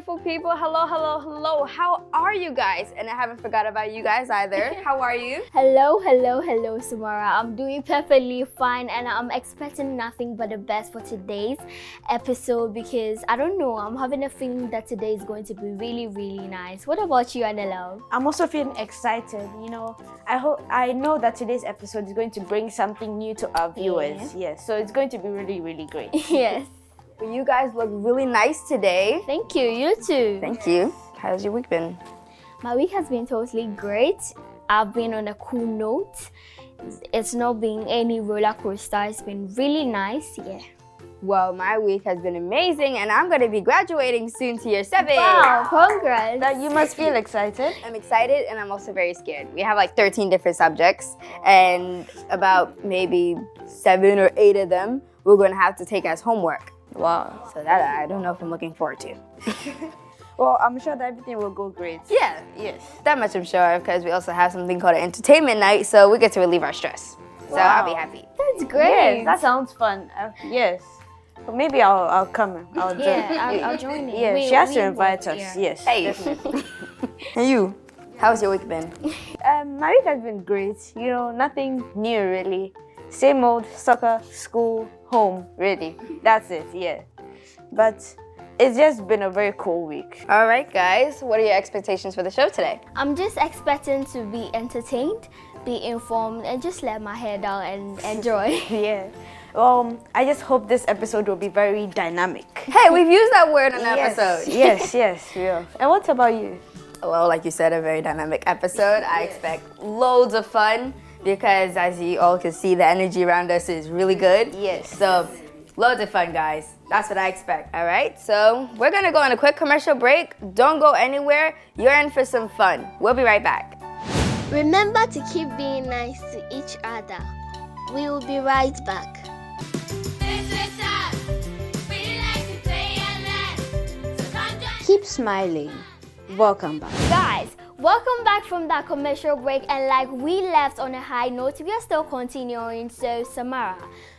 beautiful people. Hello, hello, hello. How are you guys? And I haven't forgot about you guys either. How are you? Hello, hello, hello, Samara. I'm doing perfectly fine and I'm expecting nothing but the best for today's episode because I don't know, I'm having a feeling that today is going to be really, really nice. What about you, Anelo? I'm also feeling excited. I know that today's episode is going to bring something new to our viewers. Yes, so it's going to be really, really great. Yes. You guys look really nice today. Thank you. You too. Thank you. How's your week been? My week has been totally great. I've been on a cool note. It's not been any roller coaster. It's been really nice. Yeah. Well, my week has been amazing and I'm going to be graduating soon to year 7. Wow, congrats. That you must feel excited. I'm excited and I'm also very scared. We have like 13 different subjects and about maybe 7 or 8 of them we're going to have to take as homework. Wow. So that I don't know if I'm looking forward to. Well, I'm sure that everything will go great. Yeah, Yes. that much I'm sure because we also have something called an entertainment night, so we get to relieve our stress. So I'll be happy. That's great. Yes, that sounds fun. Yes. But maybe I'll come. I'll join. Yeah, I'll join in. Yeah, she has to invite us. Yeah. Yes. Hey. Definitely. And you? How's your week been? My week has been great. Nothing new really. Same old soccer, school, home, really. That's it, yeah. But it's just been a very cool week. All right, guys. What are your expectations for the show today? I'm just expecting to be entertained, be informed, and just let my hair down and enjoy. Yeah. I just hope this episode will be very dynamic. Hey, we've used that word in an episode. Yes, we will. And what about you? Well, like you said, a very dynamic episode. I expect loads of fun because as you all can see, the energy around us is really good. Yes. So, loads of fun, guys. That's what I expect. All right, so we're going to go on a quick commercial break. Don't go anywhere. You're in for some fun. We'll be right back. Remember to keep being nice to each other. We will be right back. Keep smiling. Welcome back. Guys, welcome back from that commercial break, and like we left on a high note, we are still continuing. So Samara,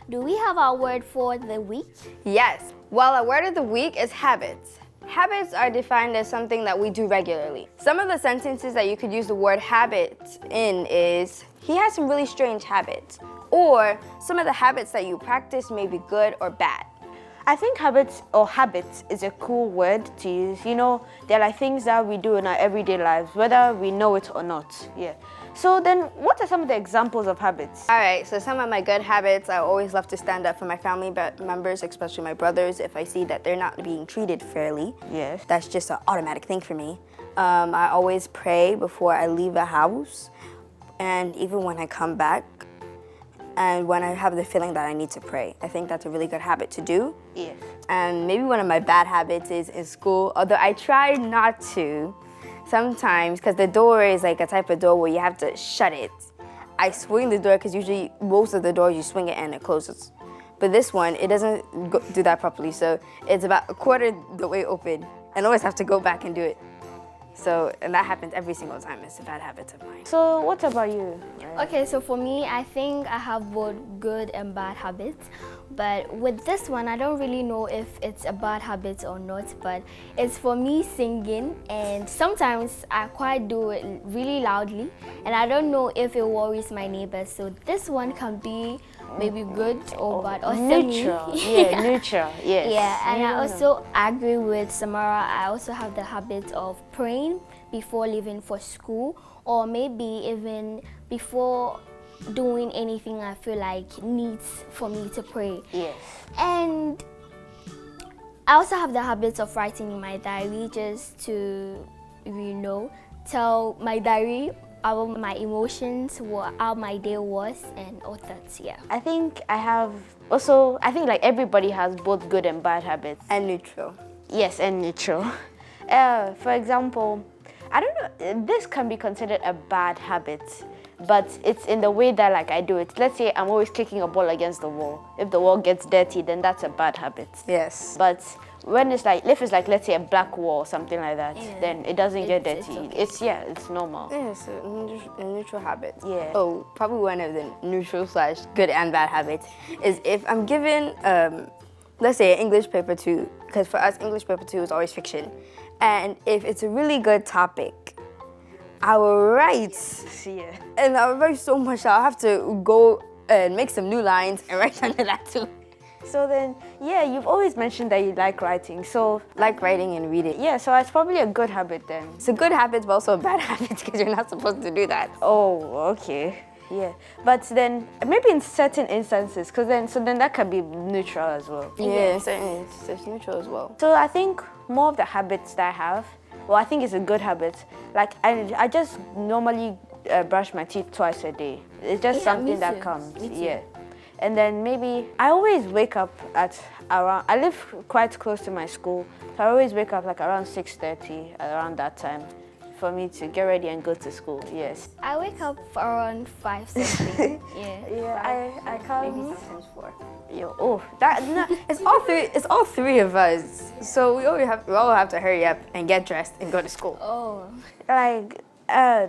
do we have our word for the week? Yes. Well, our word of the week is habits. Habits are defined as something that we do regularly. Some of the sentences that you could use the word habit in is, he has some really strange habits. Or some of the habits that you practice may be good or bad. I think habits is a cool word to use. They're like things that we do in our everyday lives, whether we know it or not. Yeah. So then, what are some of the examples of habits? All right, so some of my good habits, I always love to stand up for my family members, especially my brothers, if I see that they're not being treated fairly. Yes. That's just an automatic thing for me. I always pray before I leave the house, and even when I come back, and when I have the feeling that I need to pray. I think that's a really good habit to do. Yes. And maybe one of my bad habits is in school, although I try not to sometimes, because the door is like a type of door where you have to shut it. I swing the door because usually most of the doors you swing it and it closes. But this one, it doesn't do that properly, so it's about a quarter the way open and I always have to go back and do it. So, and that happens every single time. It's a bad habit of mine. So what about you? Okay, so for me, I think I have both good and bad habits. But with this one, I don't really know if it's a bad habit or not, but it's for me singing, and sometimes I quite do it really loudly, and I don't know if it worries my neighbors. So this one can be maybe good or bad or neutral. Yeah, neutral. Yes. Yeah, and I also agree with Samara. I also have the habit of praying before leaving for school, or maybe even before doing anything I feel like needs for me to pray. Yes. And I also have the habit of writing in my diary just to, tell my diary about my emotions, how my day was, and all that, yeah. I think like everybody has both good and bad habits. And neutral. Yes, and neutral. For example, I don't know, this can be considered a bad habit, but it's in the way that like I do it. Let's say I'm always kicking a ball against the wall. If the wall gets dirty, then that's a bad habit. Yes. But when if it's like, let's say a black wall or something like that, then it doesn't get dirty. It's okay. It's normal. Yeah, it's a neutral habit. Yeah. Oh, probably one of the neutral / good and bad habits is if I'm given, let's say an English paper 2, because for us English paper 2 is always fiction, And if it's a really good topic, I will write. Yeah. And I'll write so much, I'll have to go and make some new lines and write under that too. So then, yeah, you've always mentioned that you like writing. So, Like writing and reading. yeah, so it's probably a good habit then. It's a good habit, but also a bad habit because you're not supposed to do that. Oh, okay. Yeah. But then, maybe in certain instances, because then that can be neutral as well. Yeah, certainly. It's neutral as well. So I think more of the habits that I have, well, I think it's a good habit. Like, I just normally brush my teeth twice a day. It's just Yeah, something me that too. comes. Me too. Yeah. And then maybe I always wake up at around, I live quite close to my school, so I always wake up like around 6:30, around that time, for me to get ready and go to school. Yes. I wake up around 5 something. Yeah. Yeah, I can't. Maybe sometimes 4. Yo, oh, that no, It's all three of us. So we all have to hurry up and get dressed and go to school. Oh. like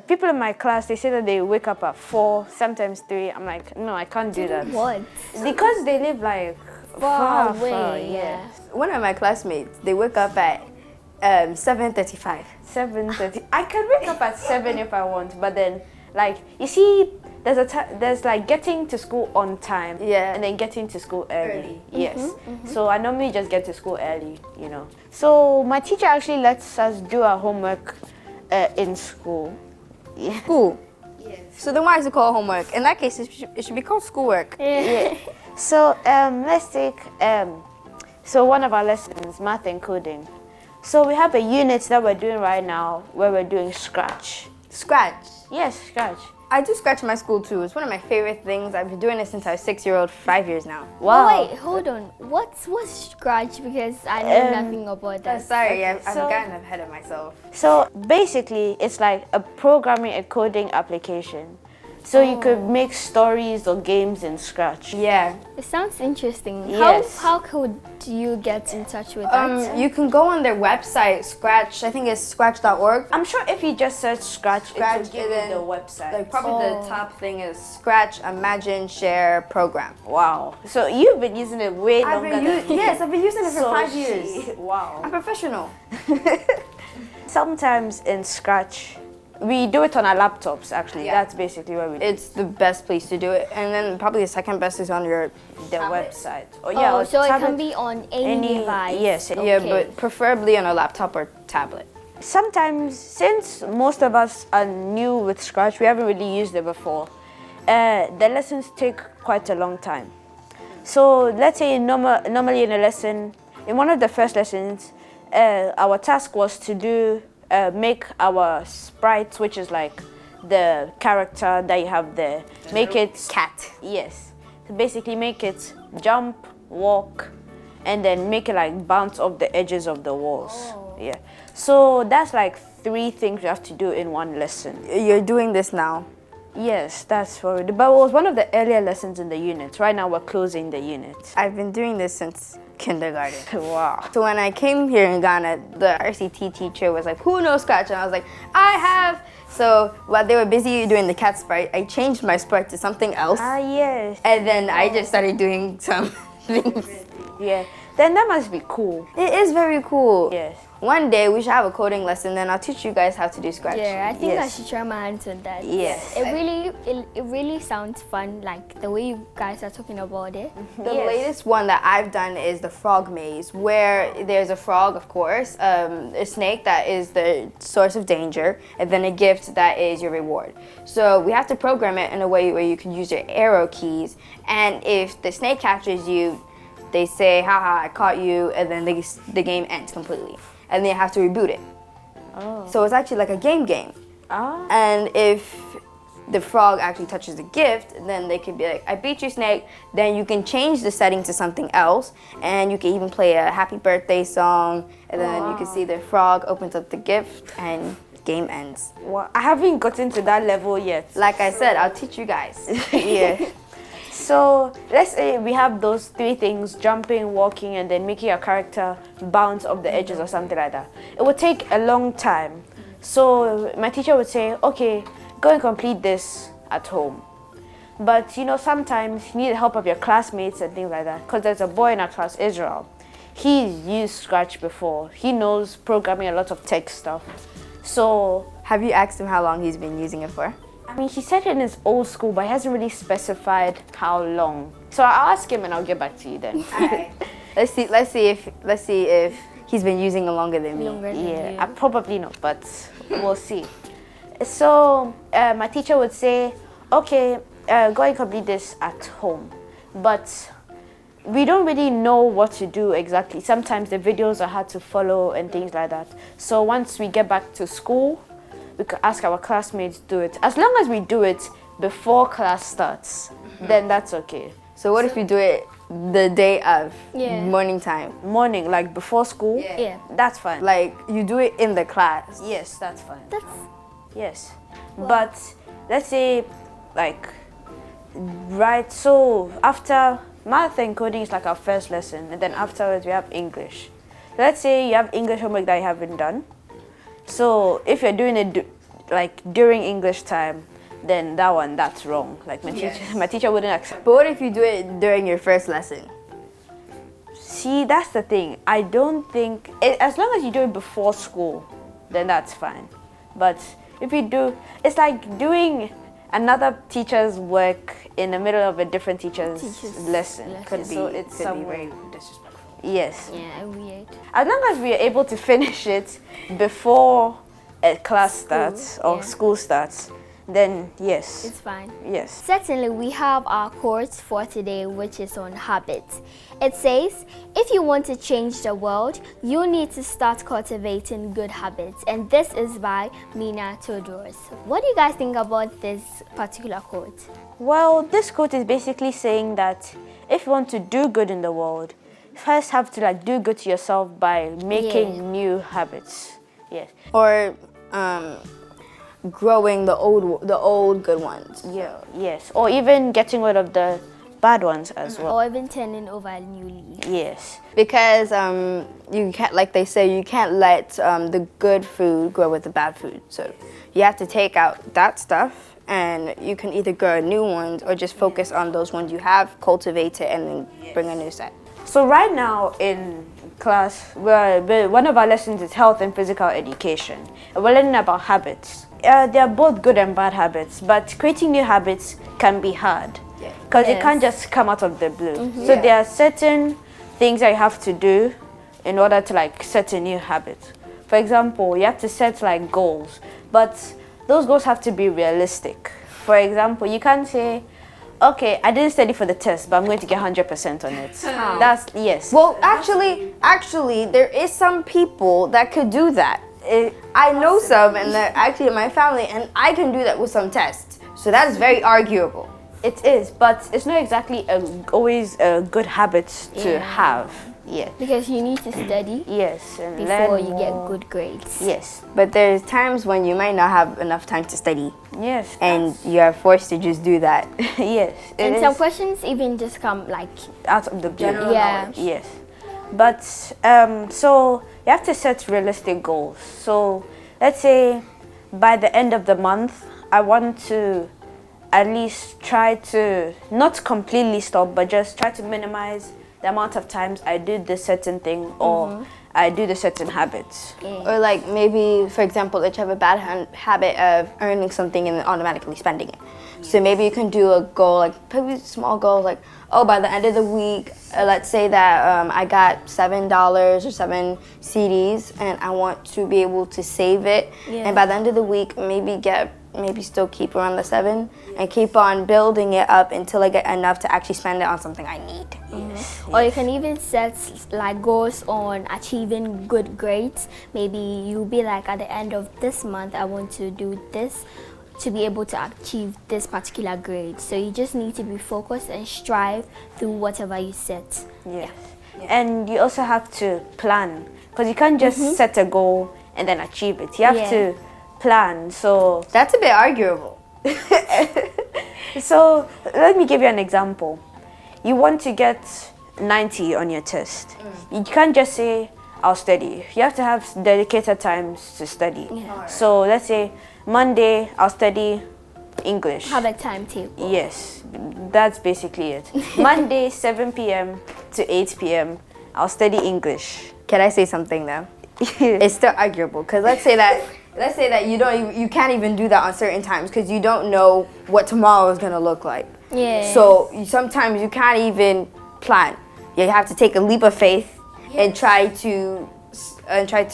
people in my class, they say that they wake up at 4, sometimes 3. I'm like, no, I can't do that. What? Because they live like Far far, away. yeah. Yeah. One of my classmates, they wake up at 7:35. 7:30. I can wake up at 7 if I want, but then, like, you see, there's like getting to school on time, Yeah. and then getting to school early. Early. Yes. So I normally just get to school early, you know. So my teacher actually lets us do our homework in school. Yeah. School. Yes. So then why is it called homework? In that case, it should be called schoolwork. Yeah. So let's take so one of our lessons, math and coding. So we have a unit that we're doing right now where we're doing Scratch. Scratch. Yes, Scratch. I do Scratch in my school too. It's one of my favorite things. I've been doing it since I was 6-year-old, 5 years now. Oh, wait, hold on. What's Scratch? Because I know nothing about that. Sorry, I've so- gotten ahead of myself. So basically, it's like a programming and coding application. So you could make stories or games in Scratch. Yeah. It sounds interesting. Yes. How could you get in touch with that? You can go on their website, Scratch. I think it's scratch.org. I'm sure if you just search Scratch, it Scratch will give and you then, the website. Like probably the top thing is Scratch, Imagine, Share, Program. Wow. So you've been using it way longer than me. Yes, I've been using it for So 5 years. Wow. I'm professional. Sometimes in Scratch, we do it on our laptops, actually. Yeah. That's basically what we do. It's the best place to do it. And then probably the second best is on your The tablet. website. Oh, yeah. or so it tablet. can be on any device. Yes. Yeah, Okay. but preferably on a laptop or tablet. Sometimes, since most of us are new with Scratch, we haven't really used it before, the lessons take quite a long time. So let's say normally in a lesson, in one of the first lessons, our task was to make our sprite, which is like the character that you have there, make it Cat. Yes. So basically make it jump, walk, and then make it like bounce off the edges of the walls. Yeah. So that's like 3 things you have to do in one lesson. You're doing this now. Yes, that's what we do. But it was one of the earlier lessons in the unit. Right now we're closing the unit. I've been doing this since kindergarten. Wow. So when I came here in Ghana, the RCT teacher was like, who knows Scratch? And I was like, I have. So while they were busy doing the cat sprite, I changed my sprite to something else. Ah, yes. And then I just started doing some things. Yeah. Then that must be cool. It is very cool. Yes. One day we should have a coding lesson, then I'll teach you guys how to do Scratch. Yeah, I think I Yes. should try my hands on that. Yes. It really sounds fun, like the way you guys are talking about it. The Yes. latest one that I've done is the frog maze, where there's a frog, of course, a snake that is the source of danger, and then a gift that is your reward. So we have to program it in a way where you can use your arrow keys, and if the snake catches you, they say, haha, I caught you, and then the game ends completely. And then you have to reboot it. Oh. So it's actually like a game. Ah. And if the frog actually touches the gift, then they could be like, I beat you, snake. Then you can change the setting to something else, and you can even play a happy birthday song, and then you can see the frog opens up the gift, and game ends. Well, I haven't gotten to that level yet. Like I said, I'll teach you guys. Yeah. So let's say we have those 3 things, jumping, walking, and then making your character bounce off the edges or something like that. It would take a long time. So my teacher would say, okay, go and complete this at home. But you know, sometimes you need the help of your classmates and things like that. Because there's a boy in our class, Israel. he's used Scratch before. He knows programming, a lot of tech stuff. So, Have you asked him how long he's been using it for? I mean, he said it in his old school, but he hasn't really specified how long. So I'll ask him and I'll get back to you then. Let's see if he's been using it longer than me. Longer than Yeah, you. I probably not, but we'll see. So my teacher would say, okay, go and complete this at home. But we don't really know what to do exactly. Sometimes the videos are hard to follow and things like that. So once we get back to school, we could ask our classmates to do it. As long as we do it before class starts, then that's okay. So what if you do it the day of Yeah. morning time? Morning, like before school, Yeah. that's fine. Like you do it in the class. Yes, that's fine. That's Yes. But let's say, like, right, so after math and coding is like our first lesson, and then afterwards we have English. Let's say you have English homework that you haven't done. So if you're doing it like during English time, then that's wrong. Like my teacher wouldn't accept. But what if you do it during your first lesson? See, that's the thing. I don't think as long as you do it before school, then that's fine. But if you do, it's like doing another teacher's work in the middle of a different teacher's lesson. So it's could be somewhere. very disrespectful. Yes. yeah, weird. As long as we are able to finish it before a class starts or yeah. school starts, then yes. It's fine. Yes. Certainly, we have our quote for today, which is on habits. It says, if you want to change the world, you need to start cultivating good habits. And this is by Mina Todors. What do you guys think about this particular quote? Well, this quote is basically saying that if you want to do good in the world, you first have to like do good to yourself by making Yeah. new habits. Yes. Or growing the old good ones. Yeah. Yes. Or even getting rid of the bad ones as well. Or even turning over a new leaf. Yes. Because you can't, like they say, you can't let the good food grow with the bad food. So you have to take out that stuff, and you can either grow new ones or just focus on those ones you have cultivated and then bring a new set. So right now in class, one of our lessons is health and physical education. And we're learning about habits. They are both good and bad habits, but creating new habits can be hard because it can't just come out of the blue. So there are certain things that you have to do in order to like set a new habit. For example, you have to set like goals, but those goals have to be realistic. For example, you can't say, okay, I didn't study for the test, but I'm going to get 100% on it. That's, yes. Well, actually, there is some people that could do that. I know some, and they're actually in my family, and I can do that with some tests. So that is very arguable. It is, but it's not exactly always a good habit to have. Yeah. Because you need to study Yes, and before learn you get more. good grades. Yes. But there's times when you might not have enough time to study, Yes. and you are forced to just do that. Yes. It And is some questions even just come like, out of the blue. yeah. Yes. But so you have to set realistic goals. So let's say by the end of the month, I want to at least try to not completely stop, but just try to minimize the amount of times I do this certain thing or I do the certain habits. Or like maybe, for example, if you have a bad habit of earning something and then automatically spending it. So maybe you can do a goal, like maybe small goals, like, oh, by the end of the week, let's say that I got $7 or 7 CDs and I want to be able to save it. Yeah. And by the end of the week, maybe still keep around the 7 and keep on building it up until I get enough to actually spend it on something I need. Or you can even set like goals on achieving good grades. Maybe you'll be like, at the end of this month, I want to do this to be able to achieve this particular grade. So you just need to be focused and strive through whatever you set. Yes. And you also have to plan, because you can't just set a goal and then achieve it. You have Yeah. to plan. So That's a bit arguable. So let me give you an example. You want to get 90 on your test. You can't just say, I'll study. You have to have dedicated times to study. So let's say Monday, I'll study English. Have a timetable. Yes, that's basically it. Monday, 7 p.m. to 8 p.m., I'll study English. Can I say something though? It's still arguable because let's say that you can't even do that on certain times because you don't know what tomorrow is gonna look like. Yeah. So sometimes you can't even plan. You have to take a leap of faith and try to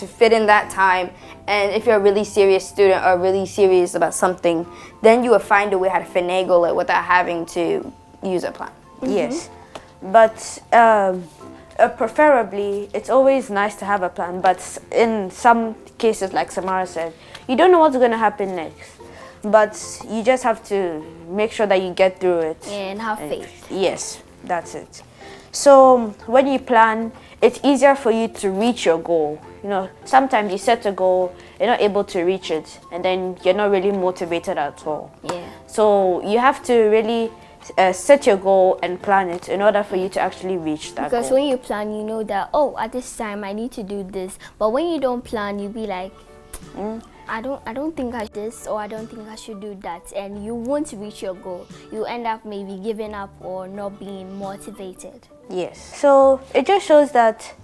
fit in that time. And if you're a really serious student or really serious about something, then you will find a way how to finagle it without having to use a plan. Yes, but preferably, it's always nice to have a plan. But in some cases, like Samara said, you don't know what's going to happen next. But you just have to make sure that you get through it. Yeah, and have faith. Yes, that's it. So when you plan, it's easier for you to reach your goal. You know, sometimes you set a goal, you're not able to reach it, and then you're not really motivated at all. Yeah. So you have to really set your goal and plan it in order for you to actually reach that Because goal. when you plan, you know that, oh, at this time I need to do this. But when you don't plan, you be like, I don't think I should do this, or I don't think I should do that, and you won't reach your goal. You end up maybe giving up or not being motivated. Yes. So it just shows that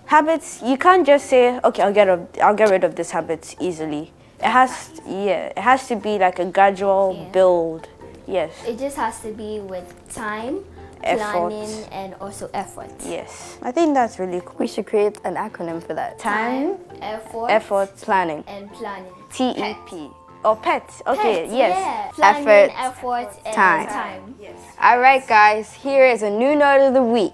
habits, you can't just say, okay, I'll get rid of this habit easily. It has to be like a gradual build. Yes. It just has to be with time, Effort. planning, and also effort. Yes. I think that's really cool. We should create an acronym for that. Time, effort, Planning. and planning. TEP. Or pets. Okay, Pets, yes. yeah. Planning, effort, and time. time. All right, guys. Here is a new note of the week.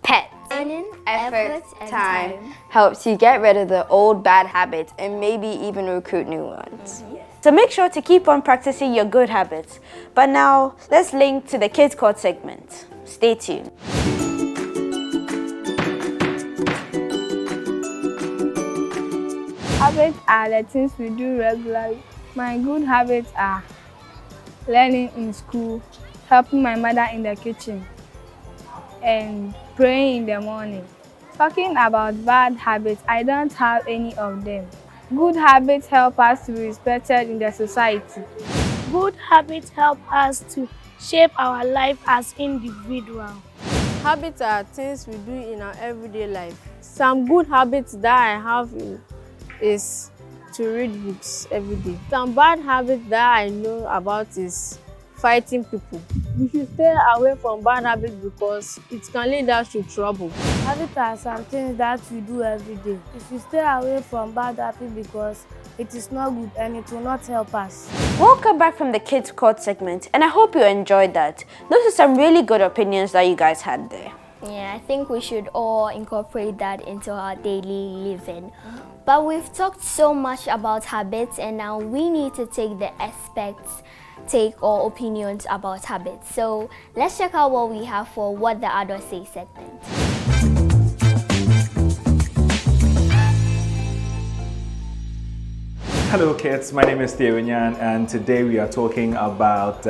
Pet. Planning, Effort, and time helps you get rid of the old bad habits and maybe even recruit new ones. So make sure to keep on practicing your good habits. But now, let's link to the Kids Court segment. Stay tuned. Habits are the things we do regularly. My good habits are learning in school, helping my mother in the kitchen, and praying in the morning. Talking about bad habits, I don't have any of them. Good habits help us to be respected in the society. Good habits help us to shape our life as individuals. Habits are things we do in our everyday life. Some good habits that I have is to read books every day. Some bad habits that I know about is fighting people. We should stay away from bad habits because it can lead us to trouble. Habits are some things that we do every day. We should stay away from bad habits because it is not good and it will not help us. Welcome back from the Kids Court segment, and I hope you enjoyed that. Those are some really good opinions that you guys had there. Yeah, I think we should all incorporate that into our daily living. But we've talked so much about habits, and now we need to take the experts' take or opinions about habits. So let's check out what we have for What the Adults Say segment. Hello kids, my name is Theo Nyan, and today we are talking about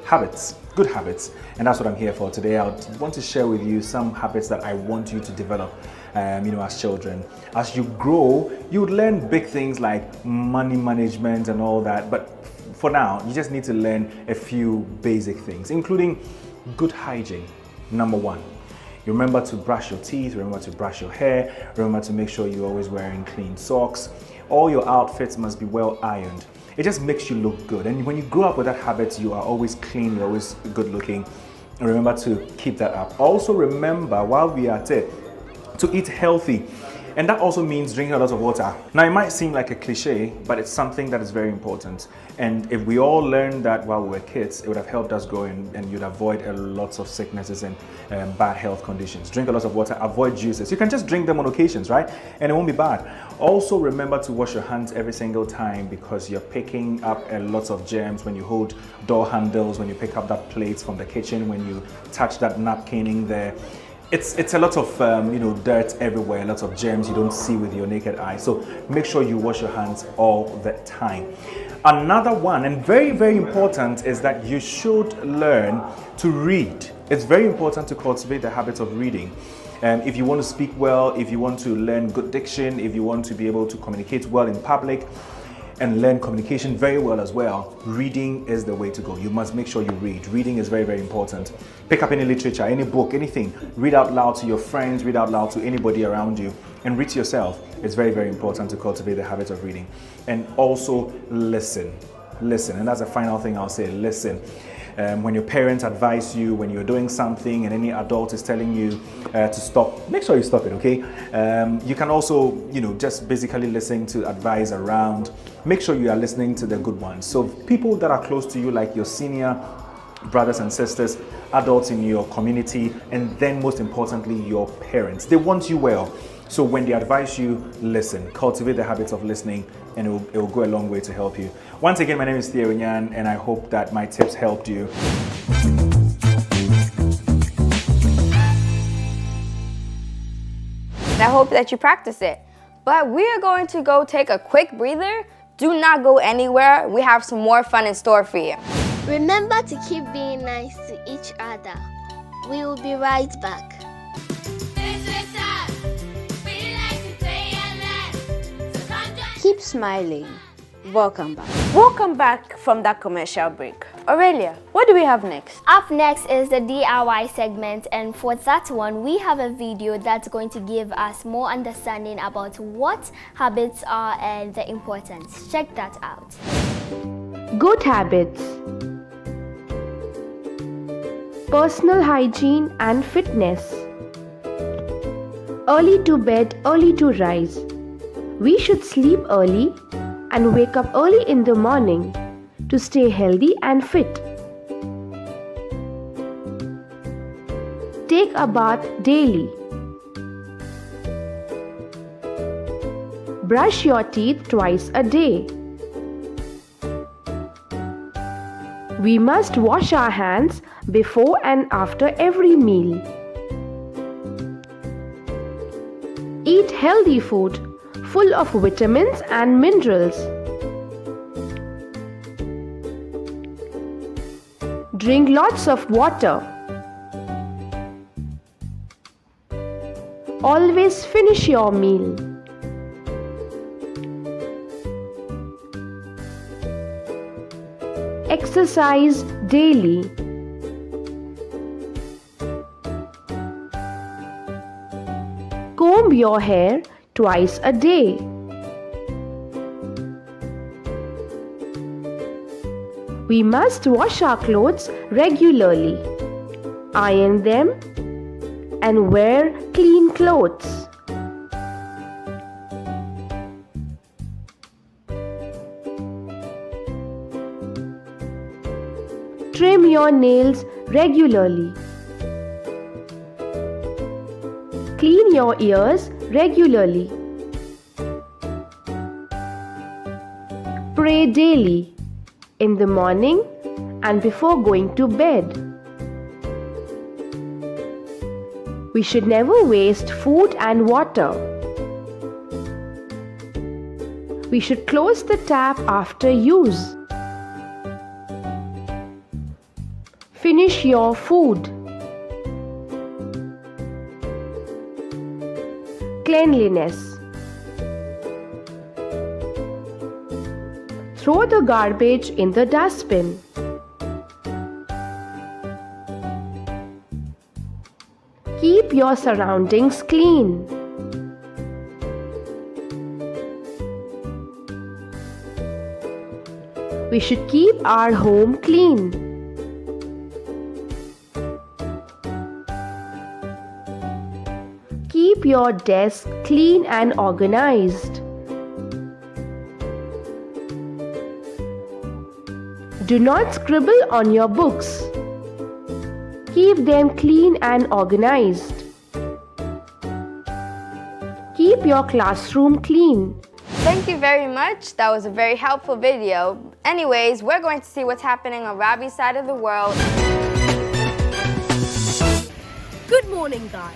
habits, good habits, and that's what I'm here for. Today I want to share with you some habits that I want you to develop as children. As you grow, you would learn big things like money management and all that, but for now, you just need to learn a few basic things, including good hygiene. Number one, you remember to brush your teeth, remember to brush your hair, remember to make sure you're always wearing clean socks. All your outfits must be well ironed. It just makes you look good. And when you grow up with that habit, you are always clean, you're always good looking. And remember to keep that up. Also remember, while we are at it, to eat healthy. And that also means drinking a lot of water. Now, it might seem like a cliche, but it's something that is very important. And if we all learned that while we were kids, it would have helped us grow and you'd avoid a lot of sicknesses and bad health conditions. Drink a lot of water, avoid juices. You can just drink them on occasions, right? And it won't be bad. Also, remember to wash your hands every single time because you're picking up a lot of germs when you hold door handles, when you pick up that plates from the kitchen, when you touch that napkining there. It's a lot of dirt everywhere, lots of germs you don't see with your naked eye. So make sure you wash your hands all the time. Another one, and very, very important, is that you should learn to read. It's very important to cultivate the habit of reading. If you want to speak well, if you want to learn good diction, if you want to be able to communicate well in public, and learn communication very well as well, reading is the way to go. You must make sure you read. Reading is very, very important. Pick up any literature, any book, anything. Read out loud to your friends, read out loud to anybody around you, and read to yourself. It's very, very important to cultivate the habit of reading. And also listen. Listen, and that's the final thing I'll say, listen. When your parents advise you, when you're doing something and any adult is telling you to stop, make sure you stop it, okay? You can also, just basically listen to advice around. Make sure you are listening to the good ones. So people that are close to you, like your senior brothers and sisters, adults in your community, and then most importantly, your parents. They want you well. So when they advise you, listen. Cultivate the habits of listening, and it will go a long way to help you. Once again, my name is Theo Nyan, and I hope that my tips helped you. And I hope that you practice it. But we are going to go take a quick breather. Do not go anywhere. We have some more fun in store for you. Remember to keep being nice to each other. We will be right back. Keep smiling. Welcome back. Welcome back from that commercial break. Aurelia, what do we have next? Up next is the DIY segment, and for that one we have a video that's going to give us more understanding about what habits are and the importance. Check that out. Good habits. Personal hygiene and fitness. Early to bed, early to rise. We should sleep early and wake up early in the morning to stay healthy and fit. Take a bath daily. Brush your teeth twice a day. We must wash our hands before and after every meal. Eat healthy food full of vitamins and minerals. Drink lots of water. Always finish your meal. Exercise daily. Comb your hair twice a day. We must wash our clothes regularly, iron them, and wear clean clothes. Trim your nails regularly. Clean your ears regularly. Pray daily, in the morning and before going to bed. We should never waste food and water. We should close the tap after use. Finish your food. Cleanliness. Throw the garbage in the dustbin. Keep your surroundings clean. We should keep our home clean. Keep your desk clean and organized. Do not scribble on your books. Keep them clean and organized. Keep your classroom clean. Thank you very much. That was a very helpful video. Anyways, we're going to see what's happening on Robbie's side of the world. Good morning, guys.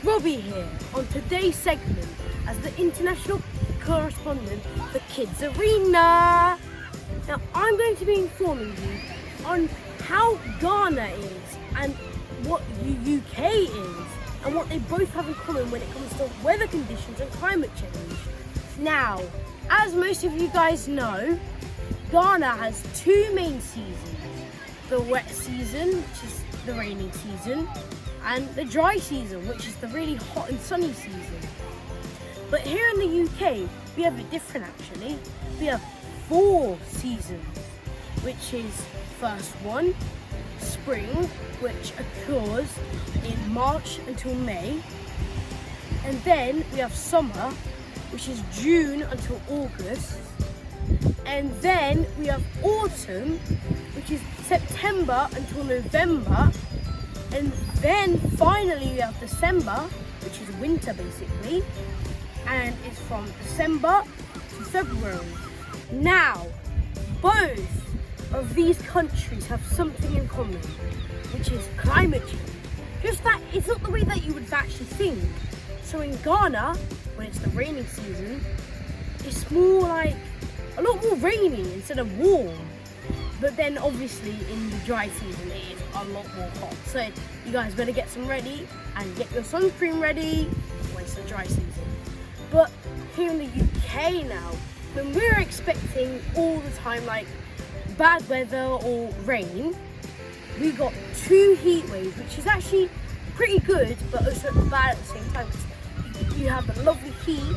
Robbie here on today's segment as the international correspondent for Kids Arena. Now, I'm going to be informing you on how Ghana is and what UK is and what they both have in common when it comes to weather conditions and climate change. Now, as most of you guys know, Ghana has two main seasons. The wet season, which is the raining season, and the dry season, which is the really hot and sunny season. But here in the UK, we have it different actually. We have 4 seasons, which is first one, spring, which occurs in March until May. And then we have summer, which is June until August. And then we have autumn, which is September until November. And then finally we have December, which is winter basically. And it's from December to February. Now, both of these countries have something in common, which is climate change. Just that it's not the way that you would actually think. So in Ghana, when it's the raining season, it's more like a lot more rainy instead of warm. But then obviously in the dry season it is a lot more hot. So you guys better get some ready and get your sunscreen ready when it's the dry season. But here in the UK now, when we're expecting all the time like bad weather or rain, we got 2 heat waves, which is actually pretty good but also bad at the same time. You have the lovely heat,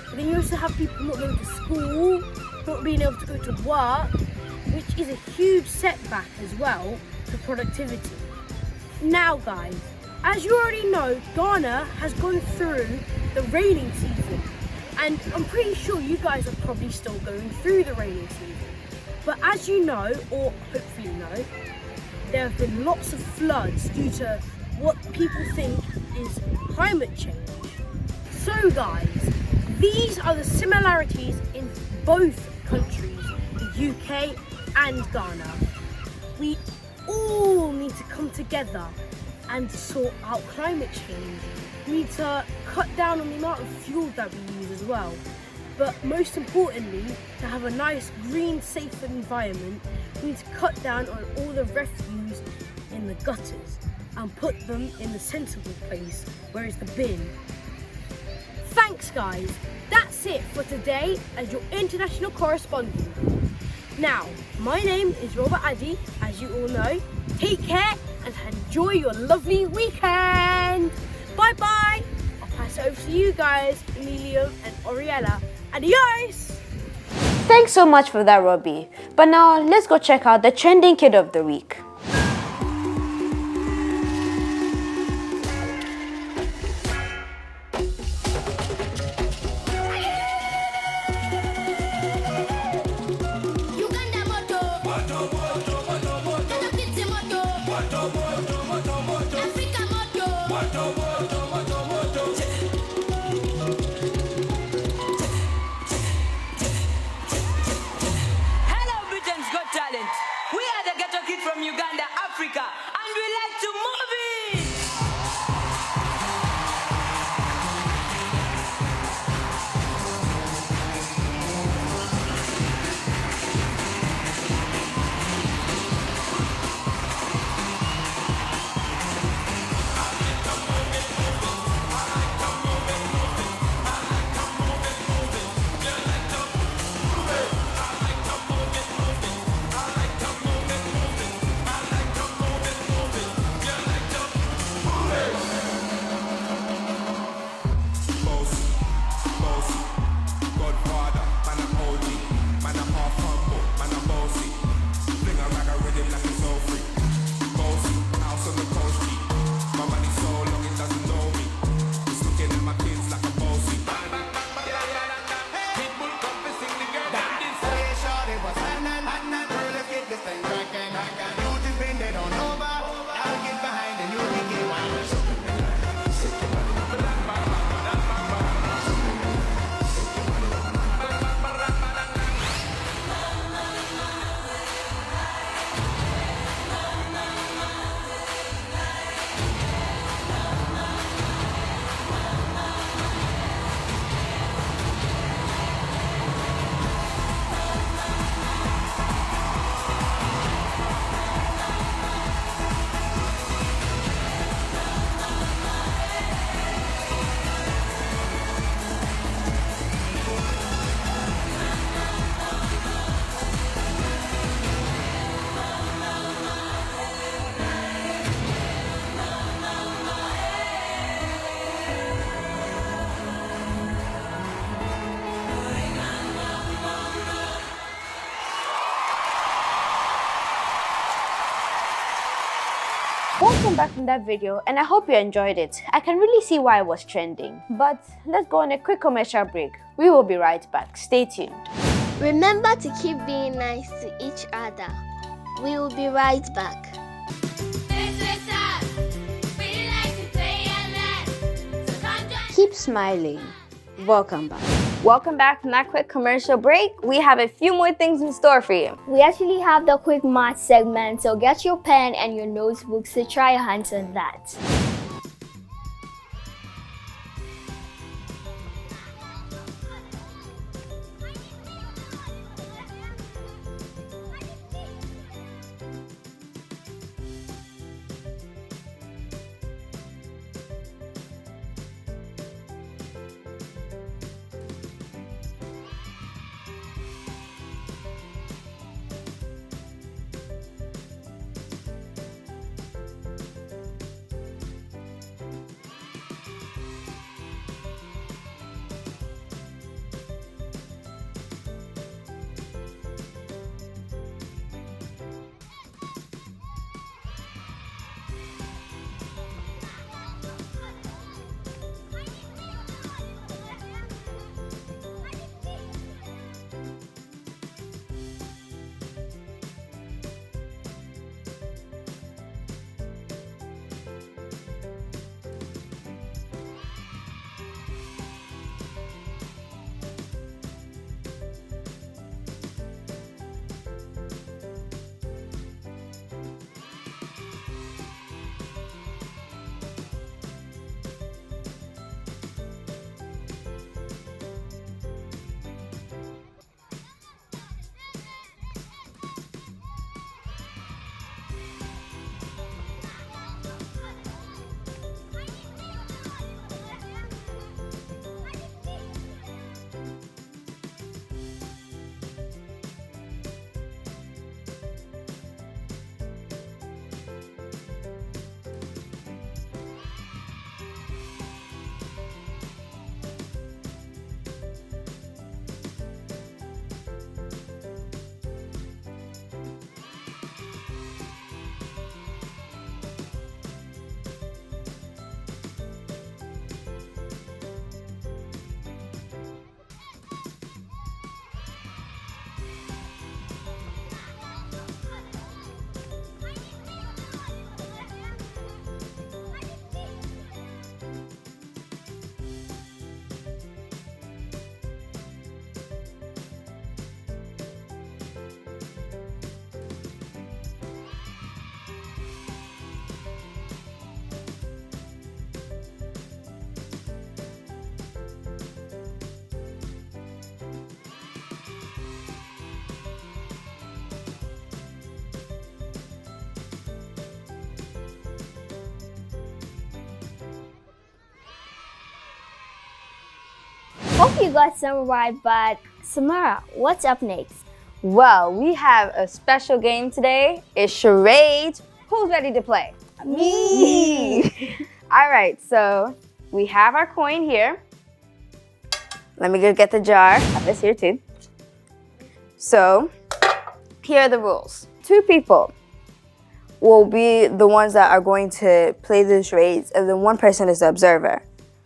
but then you also have people not going to school, not being able to go to work, which is a huge setback as well to productivity. Now guys, as you already know, Ghana has gone through the raining season, and I'm pretty sure you guys are probably still going through the raining season. But as you know, or hopefully know, there have been lots of floods due to what people think is climate change. So guys, these are the similarities in both countries, the UK and Ghana. We all need to come together and sort out climate change. We need to cut down on the amount of fuel that we use as well. But most importantly, to have a nice green, safe environment, we need to cut down on all the refuse in the gutters and put them in the sensible place, where is the bin. Thanks guys, that's it for today as your international correspondent. Now, my name is Robert Addy, as you all know. Take care and enjoy your lovely weekend. Bye bye. I'll pass it over to you guys, Emilio and Oriella. Adios. Thanks so much for that, Robbie. But now let's go check out the trending kid of the week. From Uganda. welcome back from that video, and I hope you enjoyed it. I can really see why it was trending. But let's go on a quick commercial break. We will be right back. Stay tuned. Remember to keep being nice to each other. We will be right back. Keep smiling. Welcome back. Welcome back from that quick commercial break. We have a few more things in store for you. We actually have the quick math segment, so get your pen and your notebooks to try your hands on that. Hope you got some right, but Samara, what's up next? Well, we have a special game today. It's charades. Who's ready to play? Me! All right, so we have our coin here. Let me go get the jar. I have this here too. So, here are the rules. 2 people will be the ones that are going to play the charades, and then 1 person is the observer.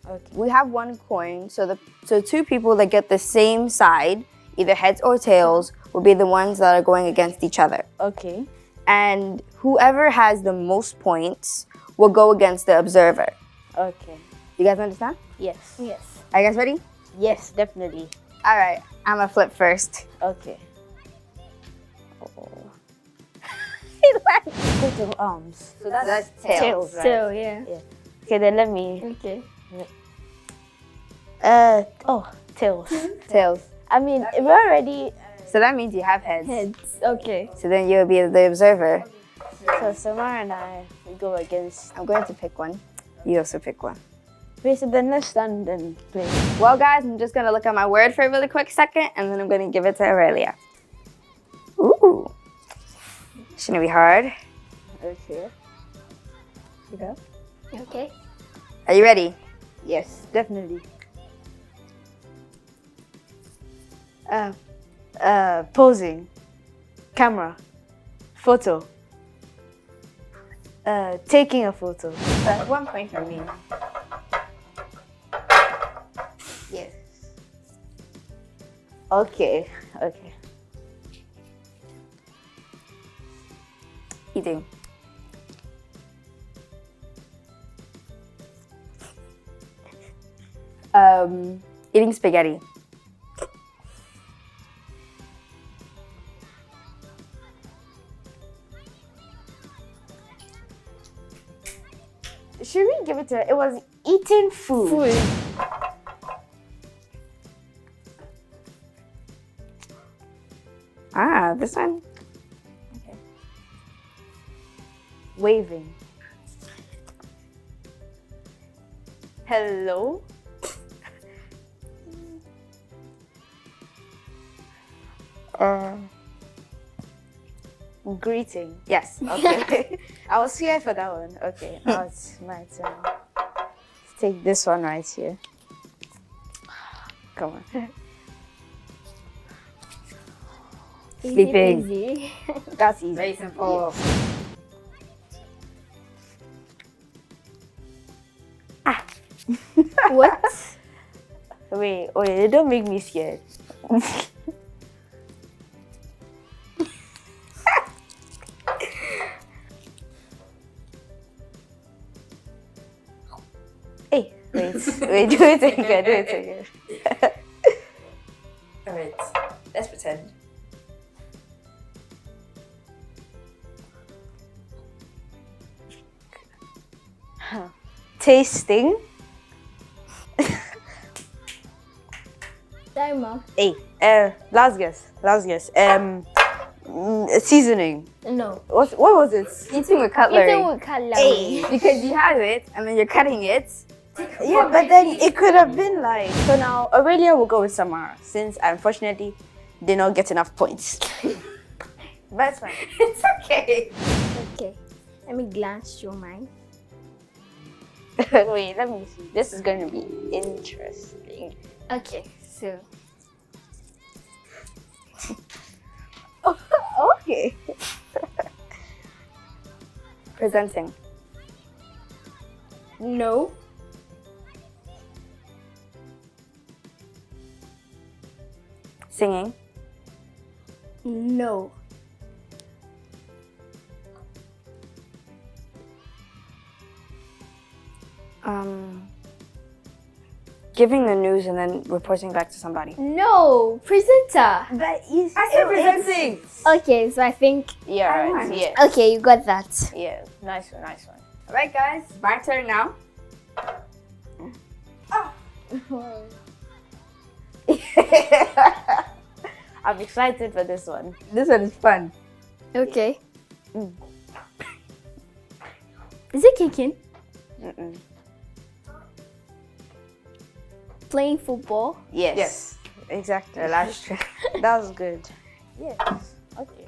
Okay. We have 1 coin, so 2 people that get the same side, either heads or tails, will be the ones that are going against each other. Okay. And whoever has the most points will go against the observer. Okay. You guys understand? Yes. Yes. Are you guys ready? Yes, definitely. All right, I'm gonna flip first. Okay. Coat of arms. So that's tails. Tails, right? So, yeah. Okay, then let me. Okay. Tails. Tails. I mean, we're already. So that means you have heads. Heads. Okay. So then you'll be the observer. So Samara and I we go against. I'm going to pick one. You also pick one. Okay, so then let's stand and play. Well, guys, I'm just gonna look at my word for a really quick second, and then I'm gonna give it to Aurelia. Ooh. Shouldn't be hard. Okay. You go. Okay. Are you ready? Yes, definitely. Posing. Camera. Photo. Taking a photo. 1 point for me. Yes. Okay. Eating. Eating spaghetti. Should we give it to her? It was eating food. Ah, this one. Waving. Hello. Greeting. Yes. Okay. I was here for that one. Okay. Now it's my turn. Let's take this one right here. Come on. Sleeping. Easy. That's easy. Very simple. What? Wait, don't make me scared. Hey, wait, do it again. Alright, let's pretend. Tasting. Timer. Hey, last guess. Seasoning. No. What was it? Eating with cutlery. Eating with cutlery. Because you have it and then you're cutting it. Yeah, but then it could have been like. So now Aurelia will go with Samara since unfortunately did not get enough points. That's fine. It's okay. Okay. Let me glance through mine. Wait, let me see. This is going to be interesting. Okay, so Okay. Presenting. no. Singing. No. Giving the news and then reporting back to somebody. No. Presenter. But you I said presenting. Okay, so I think. Yeah, I right. won. Yeah. Okay, you got that. Yeah. Nice one. Alright guys, my turn now. I'm excited for this one. This one is fun. Okay. Is it kicking? Mm-mm. Playing football? Yes. Exactly. That was good. Yes. Okay.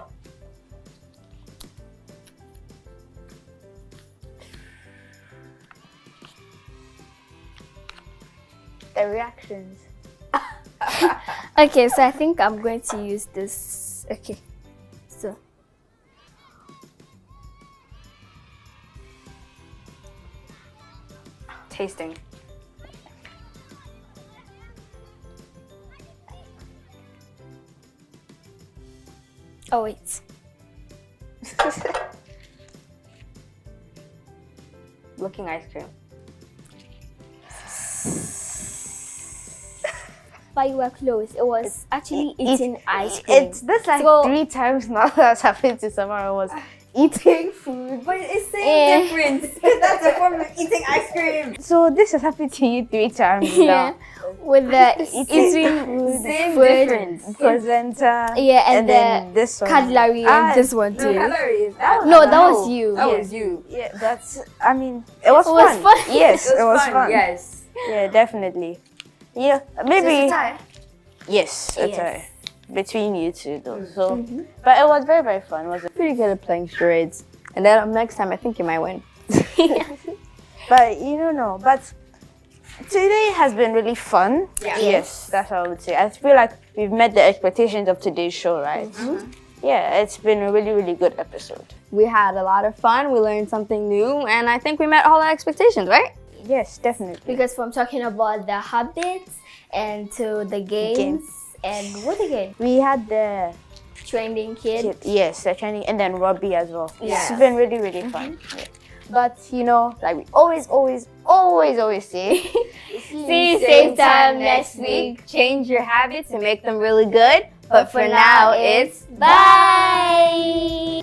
The reactions. Okay, so I think I'm going to use this. Okay. So. Tasting. Oh, wait. Looking ice cream. But you were close. It was actually eating ice cream. It's this like So- 3 times now that's happened to Samara was eating food. But it's Eh. same difference. That's a form of eating ice cream. So this has happened to you 3 times Yeah. now. With the Eating eating Same food. difference. Presenter. Yeah, and then the this one. cutlery and this one No too. calories. No, that was you. That was you. Yeah, that's. I mean, it was It was fun. fun. Yes, it was fun. fun. Yes. Yeah, definitely. Yeah, maybe. tie. Yes, a Yes. tie between you two though. So, but it was very very fun. Was it? Pretty good at playing charades. And then next time I think you might win. But you don't know. But today has been really fun. Yeah. Yes, that's what I would say. I feel like we've met the expectations of today's show, right? Yeah, it's been a really really good episode. We had a lot of fun. We learned something new, and I think we met all our expectations, right? Yes, definitely. Because from talking about the habits and to the games. And what again? We had the Training kids. yes, the training, and then Robbie as well. Yes. It's been really, really fun. Yeah. But you know, like we always say, See you same time next week. Change your habits and make them really good. But for now, it's Bye!